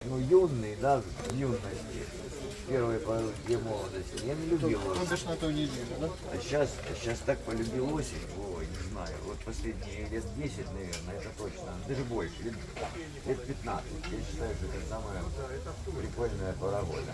Ну, юный, да, в юности. Первые пару дней молодости. Я не любил То осень. бишь на той неделе, да? А сейчас так полюбил осень. Ой, не знаю. Вот последние лет 10, наверное, это точно. Даже больше. Лет 15. Я считаю, что это самая прикольная пора года.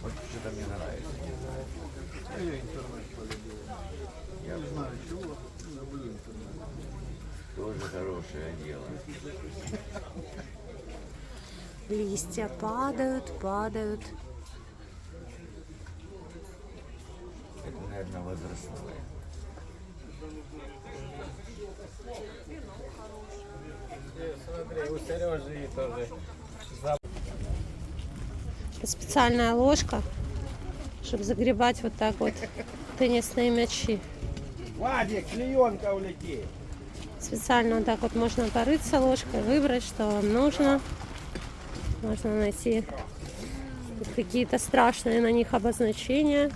Вот что-то мне нравится, не знаю. А я интернет полюбил. Я Не знаю чего, люблю интернет. тоже хорошее дело. Листья падают, падают. Это, наверное, возрастное. Смотри, у Сережи тоже. Специальная ложка, чтобы загребать вот так вот теннисные мячи. Вадик, клеенка улетит. Специально вот так вот можно порыться ложкой, выбрать, что вам нужно. Можно найти какие-то страшные на них обозначения.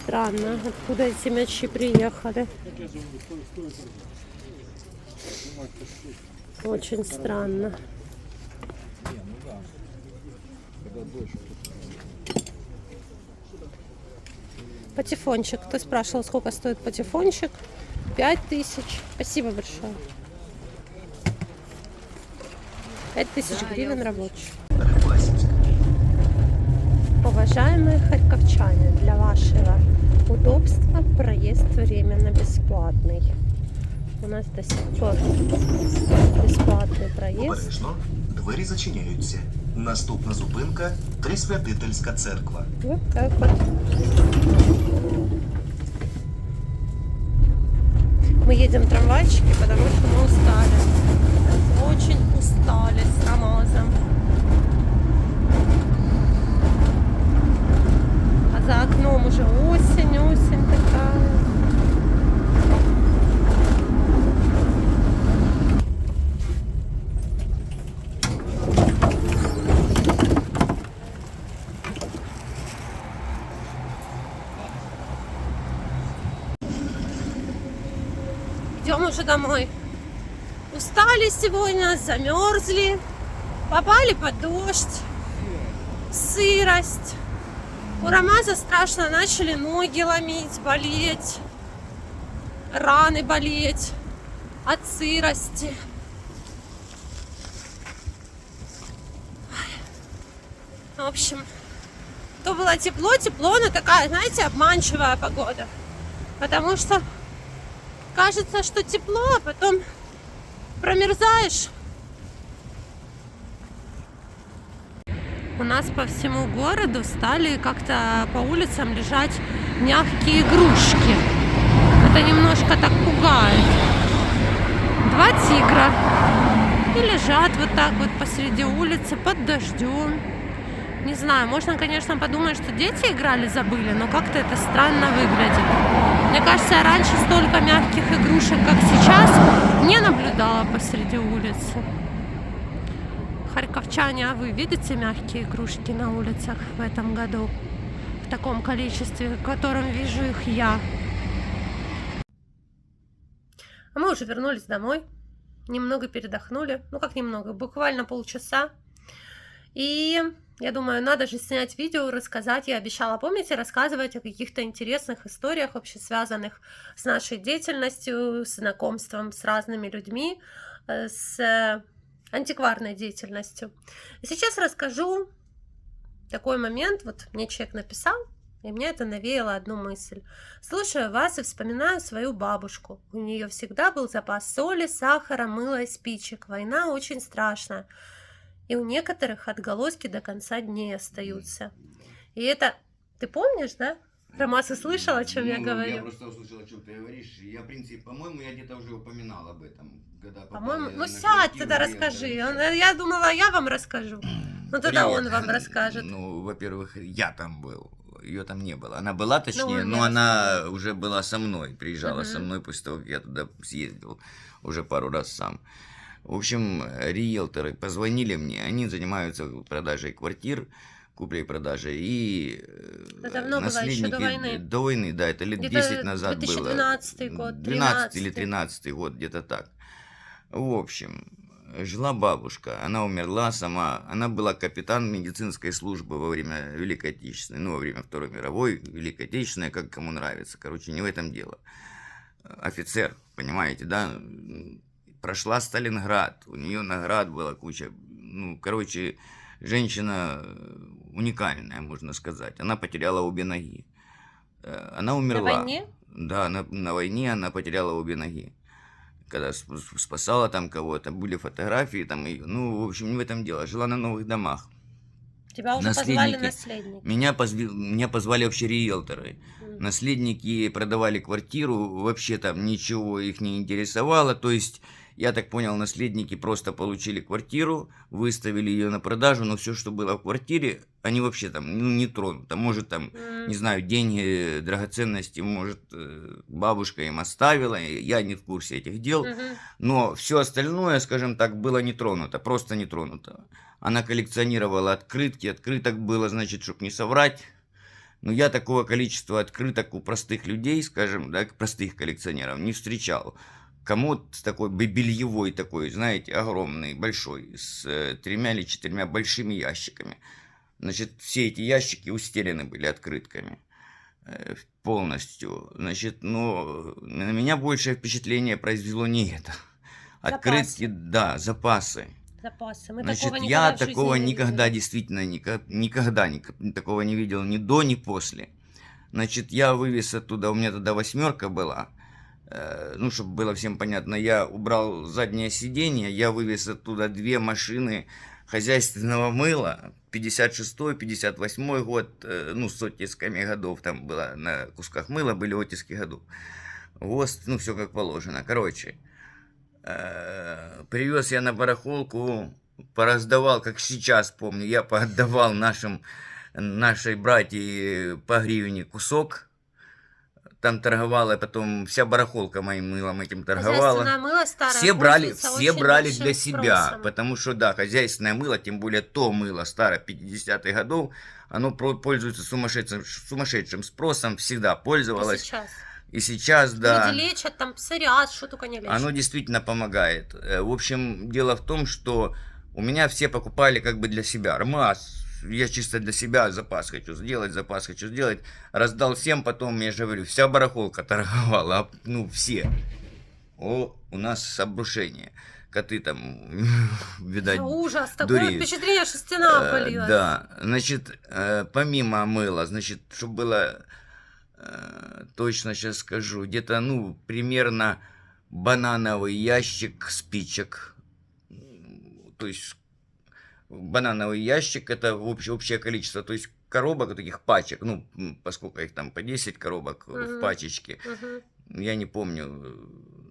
Странно, откуда эти мячи приехали. Очень странно. Патефончик. Кто спрашивал, сколько стоит патефончик? 5000. Спасибо большое. 5000 гривен рабочий. Уважаемые харьковчане, для вашего удобства проезд временно бесплатный. У нас до сих пор бесплатний проїзд. Обережно, двері зачиняються. Наступна зупинка – Трисвятительська церква. Вот так вот. Мы едем в трамвайчике, потому что мы устали. Очень устали с Рамазом. А за окном уже осень, осень такая. Идем уже домой. Устали сегодня, замерзли, попали под дождь, сырость. У Рамаза страшно начали ноги ломить, болеть, раны болеть от сырости. В общем, то было тепло, но такая, знаете, обманчивая погода. Потому что кажется, что тепло, а потом промерзаешь. У нас по всему городу стали как-то по улицам лежать мягкие игрушки. Это немножко так пугает. 2 тигра. И лежат вот так вот посреди улицы под дождем. Не знаю, можно, конечно, подумать, что дети играли, забыли, но как-то это странно выглядит. Мне кажется, я раньше столько мягких игрушек, как сейчас, не наблюдала посреди улицы. Харьковчане, а вы видите мягкие игрушки на улицах в этом году? В таком количестве, в котором вижу их я. А мы уже вернулись домой. Немного передохнули. Ну как немного, буквально полчаса. И я думаю, надо же снять видео, рассказать. Я обещала, помните, рассказывать о каких-то интересных историях, вообще связанных с нашей деятельностью, с знакомством с разными людьми, с антикварной деятельностью. И сейчас расскажу такой момент. Вот мне человек написал, и мне это навеяло одну мысль. Слушаю вас и вспоминаю свою бабушку. У нее всегда был запас соли, сахара, мыла и спичек. Война очень страшная. И у некоторых отголоски до конца дней остаются. И это... Ты помнишь, да? Ромас, слышал, о чем я говорю? Я просто услышал, о чем ты говоришь. Я, в принципе, по-моему, я где-то уже упоминал об этом. По-моему, ну сядь тогда расскажи. Я думала, я вам расскажу. Ну тогда он вам расскажет. Ну, во-первых, я там был. Ее там не было. Она была, точнее, Ну, но она уже была со мной. Приезжала со мной после того, как я туда съездил уже пару раз сам. В общем, риэлторы позвонили мне. Они занимаются продажей квартир, куплей-продажей. И давно было, еще до войны. До войны, да, это лет 10 назад 2012 было. год, 12 или 13 год, где-то так. В общем, жила бабушка, она умерла сама, она была капитан медицинской службы во время Великой Отечественной, ну, во время Второй мировой, Великой Отечественной, как кому нравится, короче, не в этом дело. Офицер, понимаете, да, прошла Сталинград, у нее наград была куча, ну, короче, женщина уникальная, можно сказать, она потеряла обе ноги, она умерла. На войне? Да, на войне она потеряла обе ноги. Когда спасала там кого-то, были фотографии там ее. Ну, в общем, не в этом дело. Жила на новых домах. Тебя уже позвали наследники. Меня позвали вообще риэлторы. Наследники продавали квартиру, вообще там ничего их не интересовало. То есть, я так понял, наследники просто получили квартиру, выставили ее на продажу, но все, что было в квартире, они вообще там, ну, не тронут. Там, может, там, не знаю, деньги, драгоценности, может, бабушка им оставила, я не в курсе этих дел. Но все остальное, скажем так, было не тронуто, просто не тронуто. Она коллекционировала открытки, открыток было, значит, чтобы не соврать. Но я такого количества открыток у простых людей, скажем, да, простых коллекционеров, не встречал. Комод такой бельевой такой, знаете, огромный, большой, с 3 или 4 большими ящиками. Значит, все эти ящики устелены были открытками полностью. Значит, но на меня большее впечатление произвело не это. Открытки, да, запасы. Запасы. Мы Значит, такого я никогда в жизни такого не никогда, видели. действительно, никогда такого не видел ни до, ни после. Значит, я вывез оттуда, у меня тогда 8 была, ну, чтобы было всем понятно, я убрал заднее сиденье, я вывез оттуда 2 машины хозяйственного мыла, 56-й, 58-й год, ну, с оттисками годов, там было на кусках мыла, были оттиски годов. ГОСТ, ну, все как положено. Короче, привез я на барахолку, пораздавал, как сейчас помню, я поотдавал нашей братье по гривне кусок. Там торговала, потом вся барахолка моим мылом этим торговала. Хозяйственное мыло старое Все брали пользуется для очень себя, спросом. потому что, да, хозяйственное мыло, тем более то мыло старое 50-х годов, оно пользуется сумасшедшим спросом, всегда И пользовалось. сейчас. И сейчас, да. Люди лечат, там псориаз, что только не лечат. Оно действительно помогает. В общем, дело в том, что у меня все покупали как бы для себя. Армаз, я чисто для себя запас хочу сделать. Раздал всем, потом, я же говорю, вся барахолка торговала, ну, все. О, у нас обрушение. Коты там, видать, Ужас, такое дуреют. впечатление, что стена обвалилась. Да, значит, помимо мыла, значит, чтобы было, точно сейчас скажу, где-то, ну, примерно банановый ящик спичек. То есть банановый ящик, это общее количество, то есть коробок, таких пачек, ну, поскольку их там по 10 коробок в пачечке, я не помню,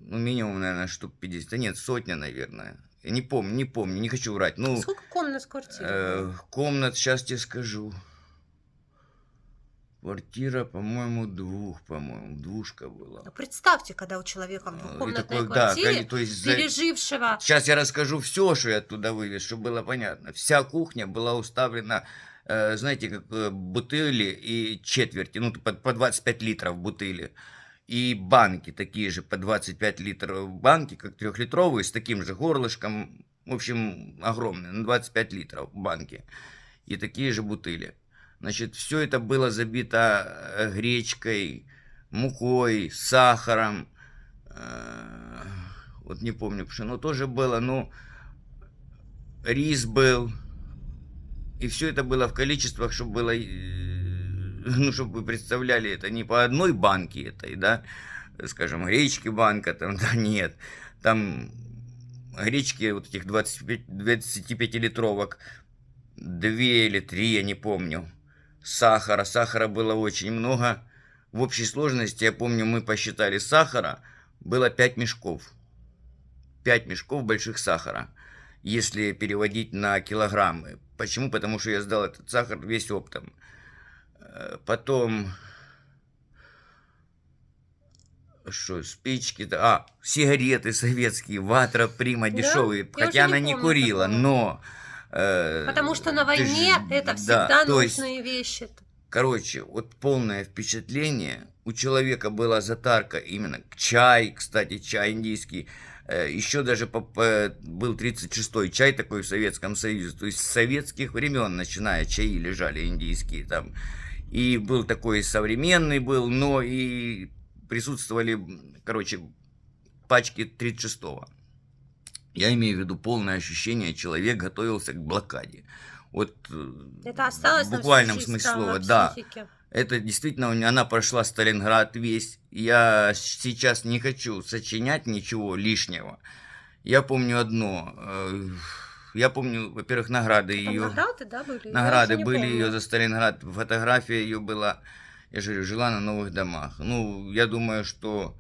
ну, минимум, наверное, штук 50, да нет, сотня, наверное. Я не помню, не хочу врать. Ну, Сколько комнат в квартире? комнат, сейчас тебе скажу. Квартира, по-моему, двушка была. Ну, представьте, когда у человека в И двухкомнатной такой, да, квартире, то есть пережившего... Сейчас я расскажу все, что я оттуда вывез, чтобы было понятно. Вся кухня была уставлена, знаете, как бутыли и четверти, ну, по 25 литров бутыли. И банки такие же, по 25 литров банки, как 3-литровые, с таким же горлышком. В общем, огромные, на 25 литров банки. И такие же бутыли. Значит, все это было забито гречкой, мукой, сахаром. Вот не помню, пшено тоже было, но рис был. И все это было в количествах, чтобы было, ну, чтобы вы представляли, это не по одной банке этой, да, скажем, гречки банка, там, да, нет. Там гречки вот этих 25-литровок, 2 или 3, я не помню. Сахара было очень много. В общей сложности, я помню, мы посчитали сахара, было 5 мешков. 5 мешков больших сахара, если переводить на килограммы. Почему? Потому что я сдал этот сахар весь оптом. Потом, что, спички, сигареты советские, Ватра, Прима, дешевые, Я хотя уже она не не помню курила, такого. но... Потому что на войне это да, всегда то есть, нужные вещи. короче, вот полное впечатление. У человека была затарка именно чай, кстати, чай индийский. Еще даже был 36-й чай такой в Советском Союзе. То есть с советских времен, начиная, чаи лежали индийские там. И был такой современный был, но и присутствовали, короче, пачки 36-го. Я имею в виду полное ощущение, человек готовился к блокаде. Вот Это осталось в на буквальном всю жизнь смысле травма слова, да. психики. Это действительно, она прошла Сталинград весь. Я сейчас не хочу сочинять ничего лишнего. Я помню одно. Я помню, во-первых, награды Там ее. награды, да, были? Награды Я еще не были помню. ее за Сталинград. Фотография ее была. Я же говорю, жила на новых домах. Ну, я думаю, что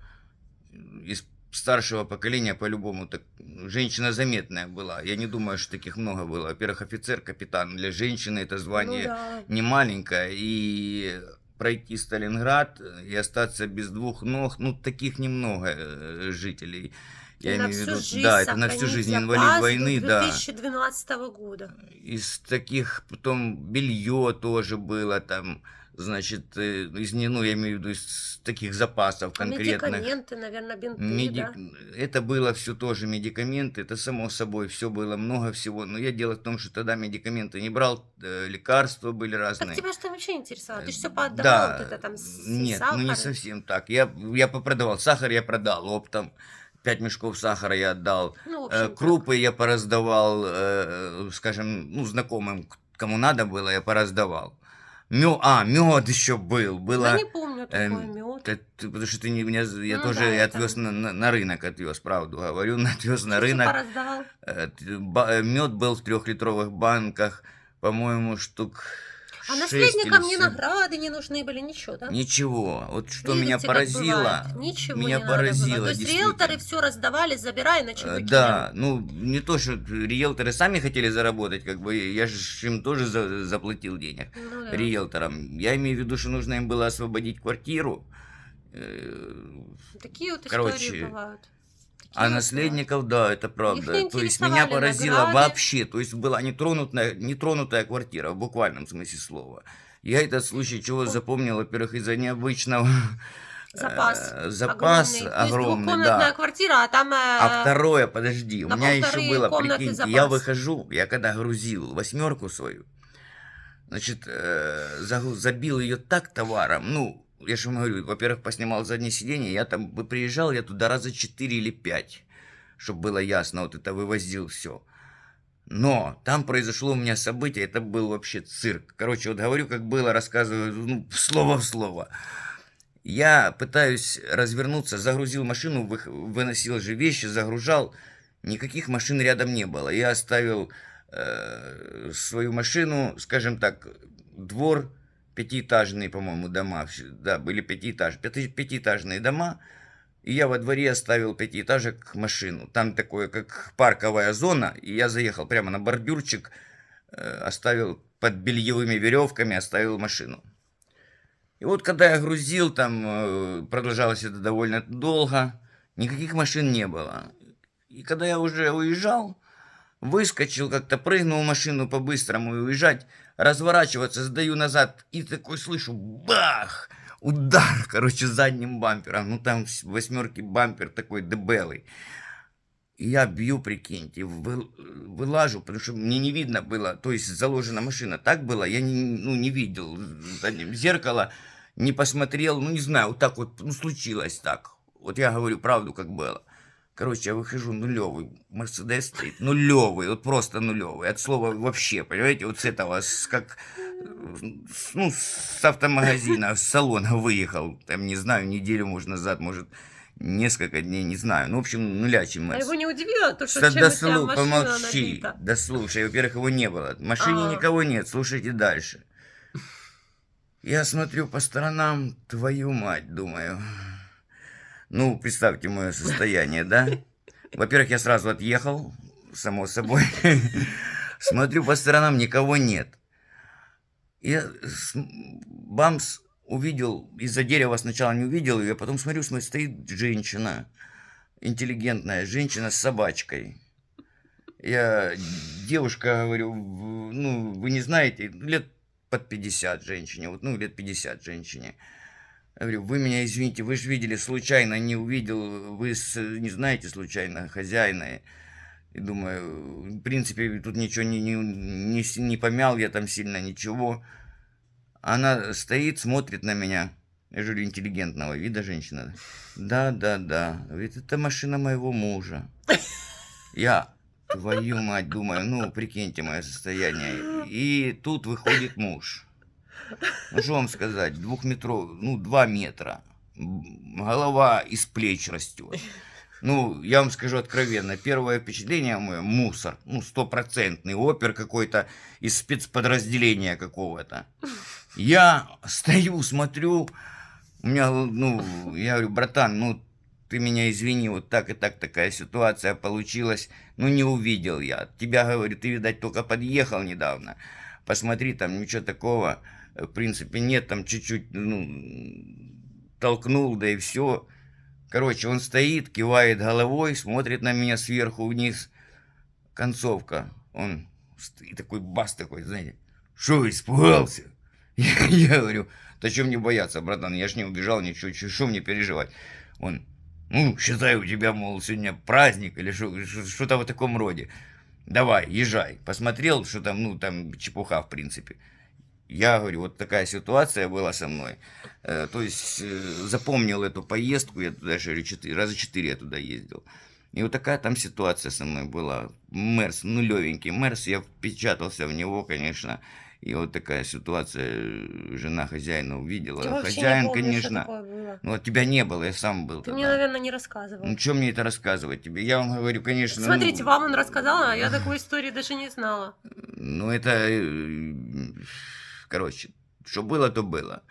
из старшего поколения по-любому так женщина заметная была. Я не думаю, что таких много было. Во-первых, офицер, капитан. Для женщины это Ну звание да. не маленькое. И пройти Сталинград и остаться без двух ног, ну, таких немного жителей. И Я на имею в всю виду, жизнь да, это на всю сохранить жизнь запас инвалид до войны, да. 2012 года. Из таких, потом белье тоже было там, значит, из, ну, я имею в виду из таких запасов А конкретных. медикаменты, наверное, бинты, да? Это было все тоже медикаменты, это само собой, все было много всего. Но я дело в том, что тогда медикаменты не брал, лекарства были Так разные. тебя что вообще интересовало? Ты же все поотдавал, Да, вот это там нет, ну не сахар. совсем так. Я попродавал сахар, я продал оптом. 5 мешков сахара я отдал. Ну, в общем, Крупы я пораздавал, скажем, ну, знакомым, кому надо было, я пораздавал. Мед еще был. Я не помню такой мед. Потому что ты не меня, я Ну тоже да, отвез там. на рынок, отвез, правду говорю, отвез на Что ты рынок. пораздавал? Мед был в 3-литровых банках, по-моему, штук А 6 наследникам или ни 7. награды не нужны были, ничего, да? Ничего. Вот что Видите, меня как поразило. бывает. Ничего Меня не надо было. поразило, То есть действительно. риэлторы все раздавали, забирай, иначе выкинем. Да, ну не то, что риэлторы сами хотели заработать, как бы я же им тоже заплатил денег, Ну да. риэлторам. Я имею в виду, что нужно им было освободить квартиру. Такие вот Короче, истории бывают. Такие А вот наследников, да, это правда. не То есть меня интересовали поразило награды. вообще. То есть была нетронутая квартира, в буквальном смысле слова. Я этот случай чего запомнил, во-первых, из-за необычного Запас. запас огромный. То есть огромный, двухкомнатная да. квартира, а там... А второе, подожди, у на меня еще 1,5 было, комнаты прикиньте, запас. я выхожу, я когда грузил 8 свою, значит, забил ее так товаром, ну, я же вам говорю, во-первых, поснимал заднее сиденье, я там приезжал, я туда раза 4 или 5, чтобы было ясно, вот это вывозил все. Но там произошло у меня событие, это был вообще цирк. Короче, вот говорю, как было, рассказываю, ну, слово в слово. Я пытаюсь развернуться, загрузил машину, выносил же вещи, загружал. Никаких машин рядом не было. Я оставил свою машину, скажем так, двор, 5-этажные, по-моему, дома. Да, были 5-этажные дома. И я во дворе оставил 5-этажек машину. Там такое, как парковая зона. И я заехал прямо на бордюрчик, оставил под бельевыми веревками, оставил машину. И вот когда я грузил, там продолжалось это довольно долго, никаких машин не было. И когда я уже уезжал, выскочил, как-то прыгнул в машину по-быстрому и уезжать, разворачиваться, сдаю назад, и такой слышу, бах! Удар, короче, задним бампером. Ну, там в 8 бампер такой дебелый. И я бью, прикиньте, вылажу, потому что мне не видно было, то есть заложена машина. Так было, я не видел зеркало, не посмотрел, ну, не знаю, вот так вот, ну, случилось так. Вот я говорю правду, как было. Короче, я выхожу, нулевый, Мерседес стоит, нулевый, вот просто нулевый, от слова вообще, понимаете, вот с этого, ну, с автомагазина, с салона выехал, там, не знаю, неделю, может, назад, может, несколько дней, не знаю, ну, в общем, нулячий А Мерс. его не удивило то, что Да, чем у тебя машина помолчи, набита? да слушай, во-первых, его не было, в машине никого нет, слушайте дальше. Я смотрю по сторонам, твою мать, думаю. Ну, представьте мое состояние, да? Во-первых, я сразу отъехал, само собой. Смотрю по сторонам, никого нет. Я бамс увидел, из-за дерева сначала не увидел ее, а потом смотрю, стоит женщина, интеллигентная женщина с собачкой. Я, девушка, говорю, ну, вы не знаете, лет под 50 женщине, вот, ну, лет 50 женщине. Я говорю, вы меня извините, вы же видели случайно, не увидел, вы не знаете случайно хозяина. И думаю, в принципе, тут ничего не помял я там сильно, ничего. Она стоит, смотрит на меня. Я же говорю, интеллигентного вида женщина. Да. Говорит, это машина моего мужа. Я, твою мать, думаю, ну, прикиньте мое состояние. И тут выходит муж. Ну, что вам сказать, 2 метра. Голова из плеч растет. Ну, я вам скажу откровенно, первое впечатление мое, мусор, ну, 100%, опер какой-то из спецподразделения какого-то. Я стою, смотрю, у меня, ну, я говорю, братан, ну, ты меня извини, вот так и так такая ситуация получилась, ну, не увидел я. Тебя, говорю, ты, видать, только подъехал недавно, посмотри, там ничего такого, в принципе, нет, там чуть-чуть, ну, толкнул, да и все. Короче, он стоит, кивает головой, смотрит на меня сверху вниз. Концовка. Он и такой бас такой, знаете, что, испугался? Я говорю, да что мне бояться, братан, я ж не убежал, ничего, что мне переживать? Он, ну, считай, у тебя, мол, сегодня праздник или что-то в таком роде. Давай, езжай. Посмотрел, что там, ну, там чепуха, в принципе. Я говорю, вот такая ситуация была со мной. То есть запомнил эту поездку, я туда же, раза 4 я туда ездил. И вот такая там ситуация со мной была. Мерс, ну левенький Мерс, я впечатался в него, конечно. И вот такая ситуация, жена хозяина увидела. Ты вообще Хозяин, не помнишь, конечно. что такое было? Ну, от тебя не было, я сам был Ты тогда. мне, наверное, не рассказывал. Ну, что мне это рассказывать тебе? Я вам говорю, конечно... Смотрите, ну, вам он рассказал, а я такой истории даже не знала. Ну, это... Короче, что было, то было.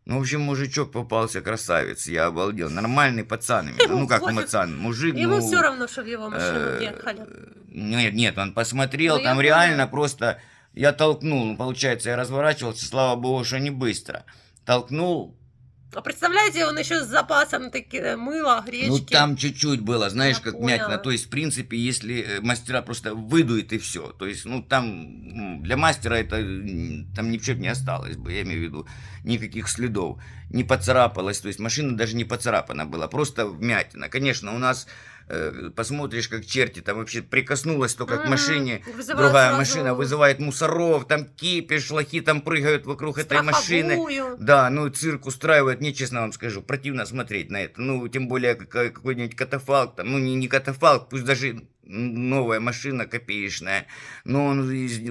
Ну, в общем, мужичок попался, красавец, я обалдел. Нормальный пацан именно. Ну, как пофиг. пацан, мужик, Ему ну... все равно, что в его машину ехали. Нет, он посмотрел, Ну, я там реально поняла. просто... Я толкнул, ну, получается, я разворачивался, слава богу, что не быстро. Толкнул, А представляете, он еще с запасом такие мыла, гречки. ну, там чуть-чуть было, знаешь, Я как поняла. мятина. То есть, в принципе, если мастера просто выдует и все. То есть, ну, там для мастера это там ничего не осталось бы, я имею в виду, никаких следов. Не поцарапалась, то есть машина даже не поцарапана была, просто вмятина. Конечно, у нас посмотришь, как черти, там вообще прикоснулась только к машине, Вызывает другая сразу машина вызывает мусоров, там кипиш, лохи там прыгают вокруг этой машины. страховую. Да, ну цирк устраивает, мне честно вам скажу, противно смотреть на это. Ну, тем более какой-нибудь катафалк, там, ну не катафалк, пусть даже новая машина копеечная, но он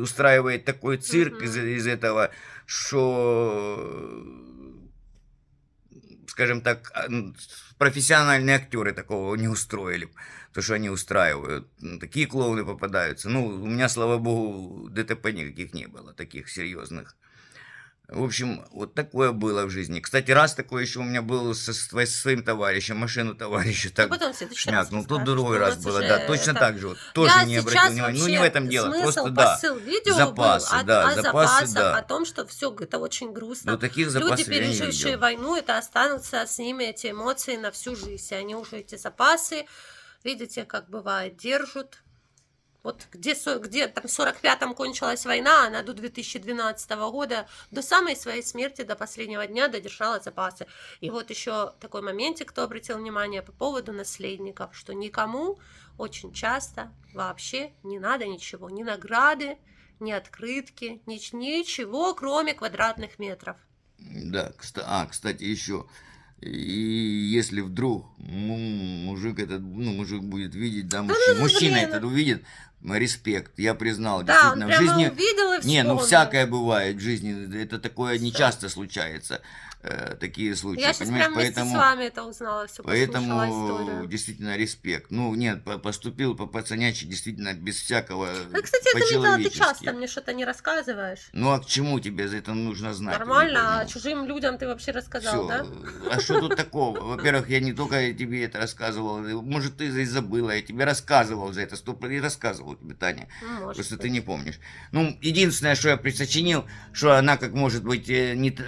устраивает такой цирк из этого, что, скажем так, профессиональные актеры такого не устроили, то, что они устраивают. Такие клоуны попадаются. Ну, у меня, слава богу, ДТП никаких не было, таких серьезных. В общем, вот такое было в жизни. Кстати, раз такое еще у меня было со своим товарищем, машину товарища так потом в следующий раз шмякнул. Тут расскажешь, другой что у раз нас было, уже да, точно это- так же. Вот, тоже Я не сейчас обратил внимания. Ну, не в вообще этом дело, смысл, просто да. посыл видео Запасы, был да, о запасы, запасах, да. о том, что все это очень грустно. Но таких Люди, запасов я не пережившие видел. войну, это останутся с ними эти эмоции на всю жизнь. И они уже эти запасы, видите, как бывает, держат. Вот где там в 45-м кончилась война, она до 2012 года, до самой своей смерти, до последнего дня додержала запасы. И вот еще такой моментик, кто обратил внимание по поводу наследников, что никому очень часто вообще не надо ничего, ни награды, ни открытки, ничего, кроме квадратных метров. Да, кстати, еще. И если вдруг мужик будет видеть, да, мужчина блин. этот увидит, респект, я признал, Да, он действительно, в прямо жизни... увидел и Не, ну вспомнил. всякое бывает в жизни, это такое Всё. нечасто случается, такие случаи, Я сейчас понимаешь, прям вместе с вами это узнала, все послушала Поэтому историю. действительно респект. Ну, нет, поступил по-пацанячи, действительно, без всякого Ну, кстати, я заметила, ты по-человечески. часто мне что-то не рассказываешь. Ну, а к чему тебе за это нужно знать? Я не Нормально, а пойму. чужим людям ты вообще рассказал, Всё. да? А что тут такого? Во-первых, я не только тебе это рассказывал, может, ты здесь забыла, я тебе рассказывал за это, и рассказывал тебе, Таня. Ну, может Просто быть. ты не помнишь. Ну, единственное, что я присочинил, что она, как может быть,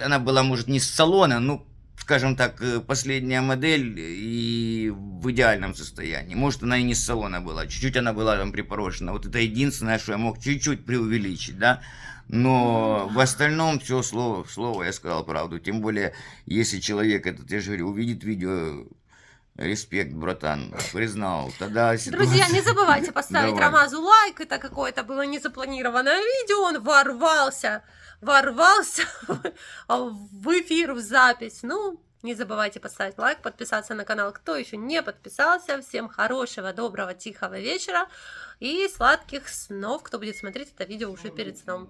она была, может, не с салона, ну, скажем так, последняя модель и в идеальном состоянии. Может, она и не с салона была, чуть-чуть она была там припорошена. Вот это единственное, что я мог чуть-чуть преувеличить, да. Но в остальном все слово в слово я сказал правду. Тем более, если человек этот, я же говорю, увидит видео, респект, братан, признал, тогда Друзья, не забывайте поставить Давай. Рамазу лайк. Это какое-то было незапланированное видео. Он ворвался в эфир, в запись. Ну, не забывайте поставить лайк, подписаться на канал, кто еще не подписался. Всем хорошего, доброго, тихого вечера и сладких снов, кто будет смотреть это видео уже перед сном.